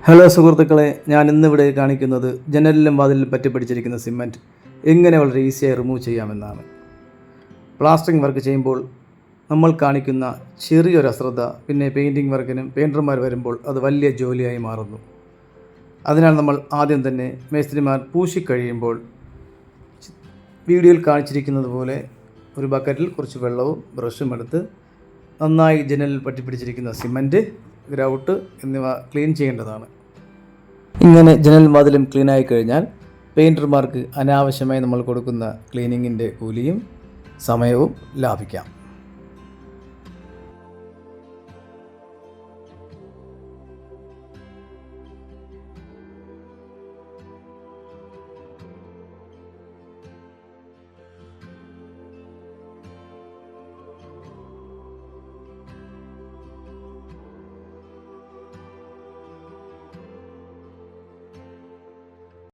Hello സുഹൃത്തുക്കളെ, ഞാൻ ഇന്നിവിടെ കാണിക്കുന്നത് ജനലിലും വാതിലിലും പറ്റിപ്പിടിച്ചിരിക്കുന്ന സിമൻറ്റ് എങ്ങനെ വളരെ ഈസിയായി റിമൂവ് ചെയ്യാമെന്നാണ്. പ്ലാസ്റ്ററിംഗ് വർക്ക് ചെയ്യുമ്പോൾ നമ്മൾ കാണിക്കുന്ന ചെറിയൊരു അശ്രദ്ധ പിന്നെ പെയിൻറ്റിങ് വർക്കിനും പെയിൻറ്റർമാർ വരുമ്പോൾ അത് വലിയ ജോലിയായി മാറുന്നു. അതിനാൽ നമ്മൾ ആദ്യം തന്നെ മേസ്ത്രിമാർ പൂശിക്കഴിയുമ്പോൾ വീഡിയോയിൽ കാണിച്ചിരിക്കുന്നത് പോലെ ഒരു ബക്കറ്റിൽ കുറച്ച് വെള്ളവും ബ്രഷും എടുത്ത് നന്നായി ജനലിൽ പറ്റിപ്പിടിച്ചിരിക്കുന്ന സിമൻറ്റ്, ഗ്രൗട്ട് എന്നിവ ക്ലീൻ ചെയ്യേണ്ടതാണ്. ഇങ്ങനെ ജനൽ വാതിലും ക്ലീനായി കഴിഞ്ഞാൽ പെയിൻറ്റർമാർക്ക് അനാവശ്യമായി നമ്മൾ കൊടുക്കുന്ന ക്ലീനിങ്ങിൻ്റെ കൂലിയും സമയവും ലാഭിക്കാം.